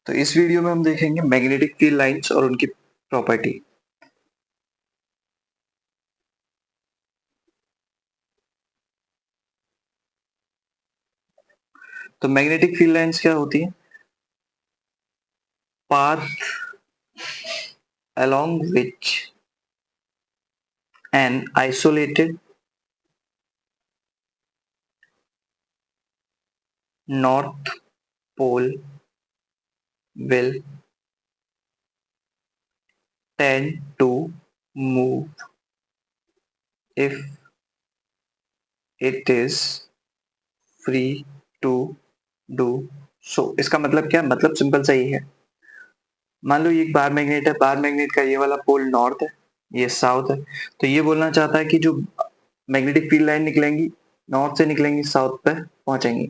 तो इस वीडियो में हम देखेंगे मैग्नेटिक फील्ड लाइंस और उनकी प्रॉपर्टी। तो मैग्नेटिक फील्ड लाइंस क्या होती है? Path along which an isolated north pole will tend to move if it is free to do so। इसका मतलब क्या है? मतलब सिंपल सा ही है। मान लो ये एक बार मैग्नेट है, बार मैग्नेट का ये वाला पोल नॉर्थ है, ये साउथ है। तो ये बोलना चाहता है कि जो मैग्नेटिक फील्ड लाइन निकलेंगी नॉर्थ से निकलेंगी साउथ पे पहुंचेंगी।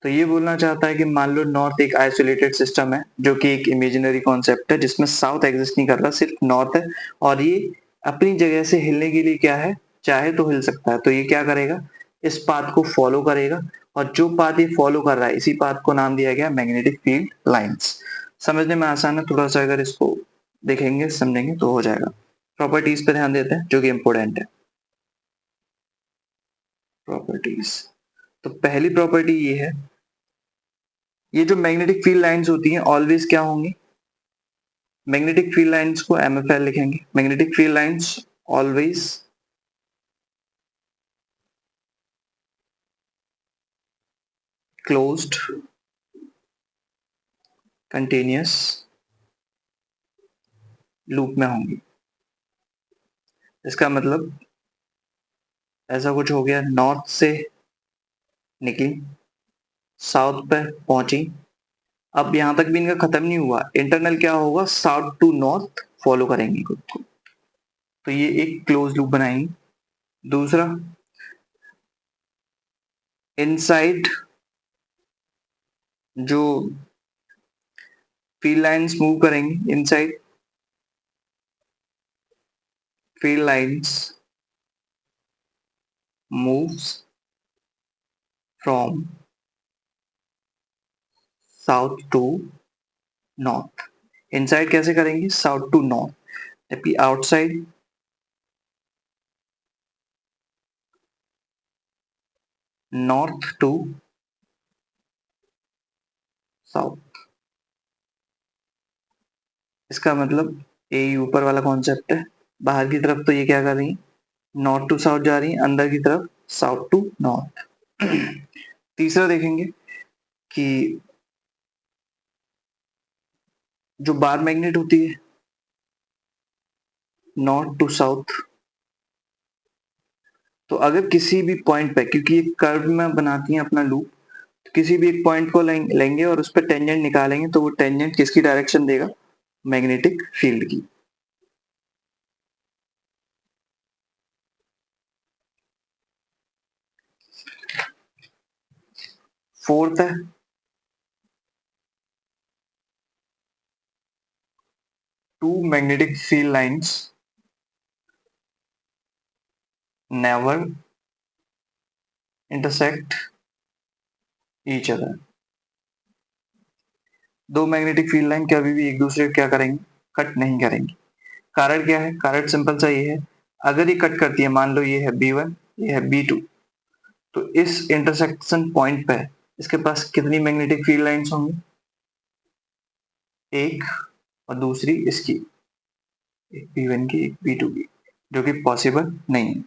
तो ये बोलना चाहता है कि मान लो नॉर्थ एक आइसोलेटेड सिस्टम है, जो कि एक इमेजिनरी कॉन्सेप्ट है जिसमें साउथ एग्जिस्ट नहीं कर रहा, सिर्फ नॉर्थ है। और ये अपनी जगह से हिलने के लिए क्या है, चाहे तो हिल सकता है। तो ये क्या करेगा, इस पाथ को फॉलो करेगा, और जो पाथ ये फॉलो कर रहा है इसी पाथ को नाम दिया गया मैग्नेटिक फील्ड लाइंस। समझने में आसान है, थोड़ा सा अगर इसको देखेंगे समझेंगे तो हो जाएगा। प्रॉपर्टीज पे ध्यान देते हैं जो कि इंपोर्टेंट है। प्रॉपर्टीज, तो पहली प्रॉपर्टी ये है, ये जो मैग्नेटिक फील्ड लाइंस होती हैं ऑलवेज क्या होंगी? मैग्नेटिक फील्ड लाइंस को MFL लिखेंगे। Magnetic field lines always closed continuous loop में होंगी। इसका मतलब ऐसा कुछ हो गया, नॉर्थ से निकली, साउथ पे पहुंची। अब यहां तक भी इनका खत्म नहीं हुआ, इंटरनल क्या होगा, साउथ टू नॉर्थ फॉलो करेंगे खुद को। तो ये एक क्लोज लूप बनाएंगे। दूसरा, इनसाइड जो फील्ड लाइंस मूव करेंगी, inside field lines moves from south to north. Inside कैसे करेंगे, साउथ टू नॉर्थ, जबकि आउटसाइड नॉर्थ टू साउथ। इसका मतलब ये ऊपर वाला कॉन्सेप्ट है, बाहर की तरफ तो ये क्या कर रही है, नॉर्थ टू साउथ जा रही है, अंदर की तरफ साउथ टू नॉर्थ। तीसरा देखेंगे कि जो बार मैग्नेट होती है नॉर्थ टू साउथ, तो अगर किसी भी पॉइंट पे, क्योंकि ये कर्व में बनाती हैं अपना लूप, तो किसी भी एक पॉइंट को लेंगे और उस पर टेंजेंट निकालेंगे, तो वो टेंजेंट किसकी डायरेक्शन देगा, मैग्नेटिक फील्ड की। फोर्थ है, two magnetic field lines never intersect each other. दो मैग्नेटिक फील्ड लाइन कभी भी एक दूसरे को क्या करेंगे, कट नहीं करेंगी। कारण क्या है, कारण सिंपल सा ये है, अगर ये कट करती है, मान लो ये है B1, ये है B2, तो इस इंटरसेक्शन पॉइंट पे इसके पास कितनी मैग्नेटिक फील्ड लाइंस होंगी, एक, और दूसरी इसकी, एक B1 की एक B2 की, जो कि पॉसिबल नहीं है।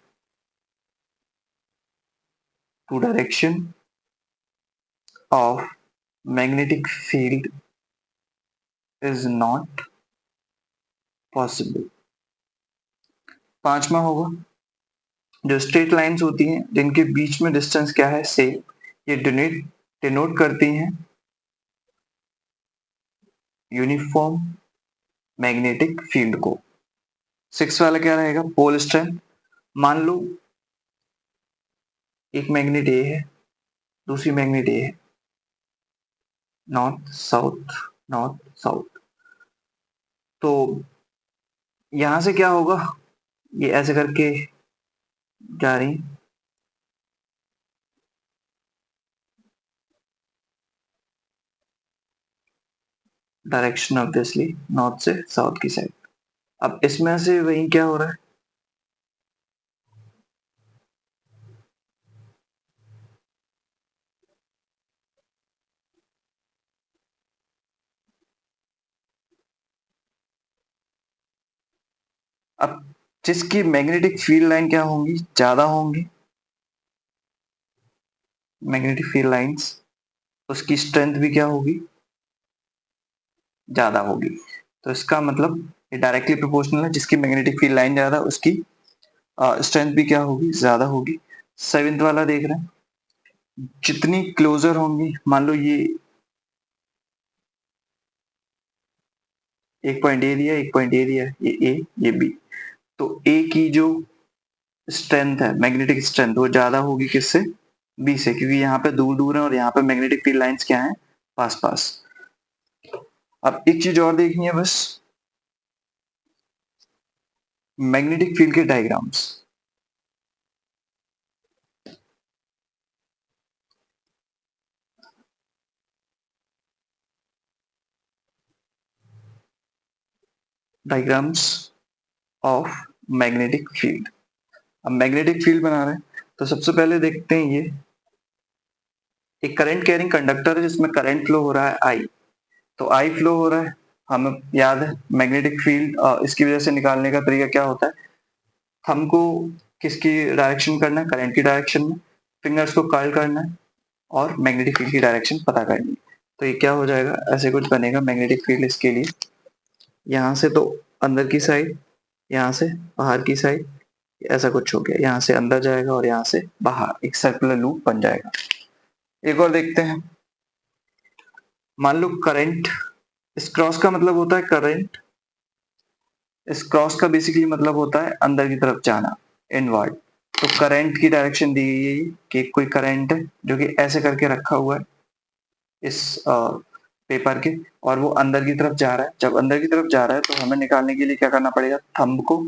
Two direction of magnetic field is not possible. पांचवा होगा, जो स्ट्रेट लाइंस होती हैं जिनके बीच में डिस्टेंस क्या है, सेम, ये डिनोट करती हैं यूनिफॉर्म मैग्नेटिक फील्ड को। सिक्स वाला क्या रहेगा, पोल स्ट्रेंथ। मान लो एक मैग्नेट ए है, दूसरी मैग्नेट ए है, नॉर्थ साउथ नॉर्थ साउथ। तो यहां से क्या होगा, ये ऐसे करके जा रही, डायरेक्शन ऑब्वियसली नॉर्थ से साउथ की साइड। अब इसमें से वही क्या हो रहा है, अब जिसकी मैग्नेटिक फील्ड लाइन क्या होंगी, ज्यादा होंगी, मैग्नेटिक फील्ड लाइंस, उसकी स्ट्रेंथ भी क्या होगी, ज्यादा होगी। तो इसका मतलब ये डायरेक्टली प्रोपोर्शनल है, जिसकी मैग्नेटिक फील्ड लाइन ज्यादा उसकी स्ट्रेंथ भी क्या होगी, ज्यादा होगी। सेवेंथ वाला देख रहे हैं, जितनी क्लोजर होंगी, मान लो ये एक पॉइंट ए दिया, एक पॉइंट ए दिया, ये ए ये बी, तो ए की जो स्ट्रेंथ है, मैग्नेटिक स्ट्रेंथ, वो ज्यादा होगी किससे, बी से, क्योंकि यहाँ पे दूर दूर है और यहाँ पे मैग्नेटिक फील्ड लाइंस क्या है, पास पास। अब एक चीज और देखनी है बस, मैग्नेटिक फील्ड के diagrams. Diagrams of magnetic field. अब मैग्नेटिक फील्ड बना रहे हैं, तो सबसे पहले देखते हैं ये एक करंट कैरिंग कंडक्टर है जिसमें करंट फ्लो हो रहा है आई, तो आई फ्लो हो रहा है, हमें याद है मैग्नेटिक फील्ड इसकी वजह से निकालने का तरीका क्या होता है, हमको किसकी डायरेक्शन करना है, करंट की डायरेक्शन में, फिंगर्स को कर्ल करना है और मैग्नेटिक फील्ड की डायरेक्शन पता करनी है। तो ये क्या हो जाएगा, ऐसे कुछ बनेगा मैग्नेटिक फील्ड इसके लिए, यहाँ से तो अंदर की साइड, यहाँ से बाहर की साइड, ऐसा कुछ हो गया, यहाँ से अंदर जाएगा और यहाँ से बाहर एक सर्कुलर लूप बन जाएगा। एक और देखते हैं, मान लो करंट, इस क्रॉस का मतलब होता है करंट, इस क्रॉस का बेसिकली मतलब होता है अंदर की तरफ जाना, इनवर्ड। तो करंट की डायरेक्शन दी गई है कि कोई करंट है जो कि ऐसे करके रखा हुआ है इस पेपर के, और वो अंदर की तरफ जा रहा है। जब अंदर की तरफ जा रहा है तो हमें निकालने के लिए क्या करना पड़ेगा, थंब को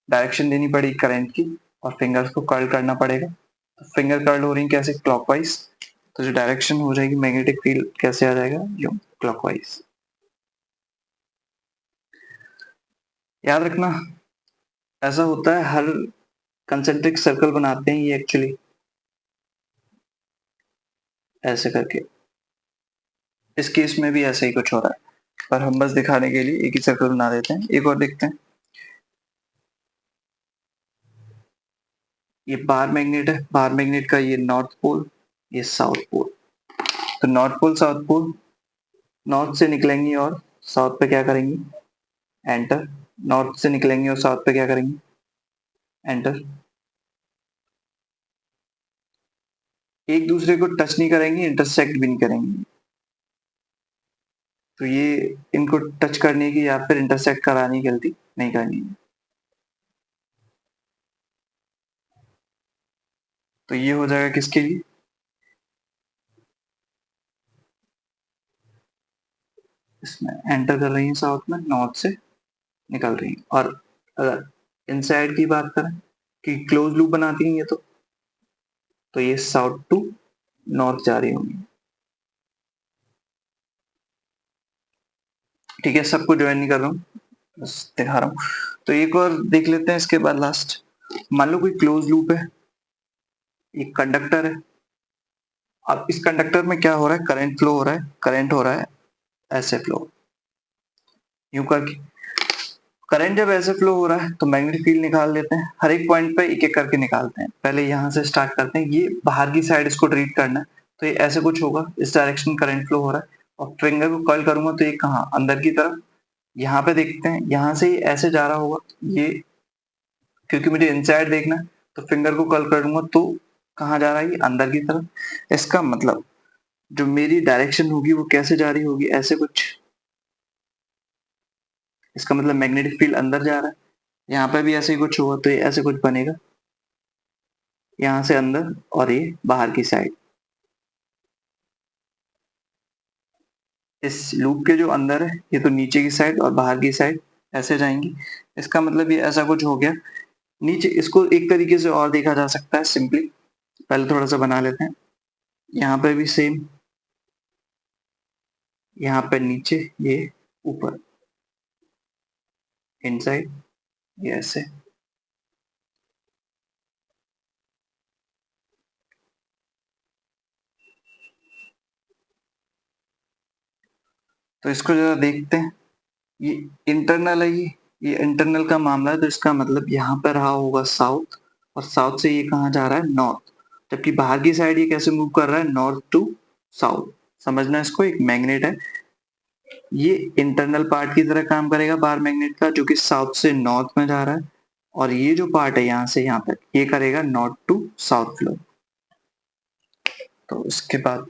डायरेक्शन देनी पड़ेगी करंट की और फिंगर्स को कर्ल करना पड़ेगा। तो फिंगर कर्ल हो रही है कैसे, क्लॉकवाइज, तो जो डायरेक्शन हो जाएगी मैग्नेटिक फील्ड कैसे आ जाएगा, यूं क्लॉकवाइज। याद रखना, ऐसा होता है हर कंसेंट्रिक सर्कल बनाते हैं ये एक्चुअली ऐसे करके, इस केस में भी ऐसा ही कुछ हो रहा है, पर हम बस दिखाने के लिए एक ही सर्कल बना देते हैं। एक और देखते हैं, ये बार मैग्नेट है, बार मैग्नेट का ये नॉर्थ पोल, ये साउथ पोल। तो north pole south pole, north से निकलेंगी और साउथ पे क्या करेंगी, एंटर। नॉर्थ से निकलेंगे और साउथ पे क्या करेंगे, एंटर। एक दूसरे को टच नहीं करेंगे, इंटरसेक्ट भी नहीं करेंगे। तो ये इनको टच करने की या फिर इंटरसेक्ट कराने की गलती नहीं करनी है। तो ये हो जाएगा किसके लिए, इसमें एंटर कर रही है साउथ में, नॉर्थ से निकल रही है। और अगर इनसाइड की बात करें कि क्लोज लूप बनाती है ये, तो ये साउथ टू नॉर्थ जा रही होंगी। ठीक है, सबको ज्वाइन नहीं कर रहा हूँ, बस दिखा रहा हूँ। तो एक और देख लेते हैं इसके बाद लास्ट, मान लो कोई क्लोज लूप है, एक कंडक्टर है। अब इस कंडक्टर में क्या हो रहा है, करंट फ्लो हो रहा है, करंट हो रहा है ऐसे फ्लो, यूं करके। करंट जब ऐसे फ्लो हो रहा है तो मैग्नेटिक फील्ड निकाल लेते हैं, हर एक पॉइंट पे एक एक करके निकालते हैं। पहले यहाँ से स्टार्ट करते हैं, ये बाहर की साइड इसको ट्रीट करना है, तो ये ऐसे कुछ होगा, इस डायरेक्शन करंट फ्लो हो रहा है, और फिंगर को कर्ल करूंगा तो ये कहाँ, अंदर की तरफ। यहाँ पे देखते हैं, यहाँ से ऐसे जा रहा होगा ये, क्योंकि मुझे इनसाइड देखना है, तो फिंगर को कर्ल करूंगा तो कहाँ जा रहा है, ये अंदर की तरफ। इसका मतलब जो मेरी डायरेक्शन होगी वो कैसे जा रही होगी, ऐसे कुछ। इसका मतलब मैग्नेटिक फील्ड अंदर जा रहा है, यहाँ पे भी ऐसे ही कुछ होगा, तो ये ऐसे कुछ बनेगा, यहाँ से अंदर और ये बाहर की साइड। इस लूप के जो अंदर है ये तो नीचे की साइड और बाहर की साइड ऐसे जाएंगी। इसका मतलब ये ऐसा कुछ हो गया। नीचे इसको एक तरीके से और देखा जा सकता है सिंपली, पहले थोड़ा सा बना लेते हैं। यहाँ पे भी सेम, यहाँ पर नीचे, ये ऊपर, इनसाइड, ये ऐसे। तो इसको जरा देखते हैं। ये इंटरनल है, ये इंटरनल का मामला है, तो इसका मतलब यहाँ पर रहा होगा साउथ, और साउथ से ये कहाँ जा रहा है, नॉर्थ। जबकि बाहर की साइड ये कैसे मूव कर रहा है, नॉर्थ टू साउथ। समझना इसको, एक मैग्नेट है, ये इंटरनल पार्ट की तरह काम करेगा बार मैग्नेट का, जो कि साउथ से नॉर्थ में जा रहा है, और ये जो पार्ट है यहाँ से यहाँ तक, ये करेगा नॉर्थ टू साउथ फ्लो। तो इसके बाद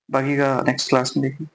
बाकी का नेक्स्ट क्लास में देखें।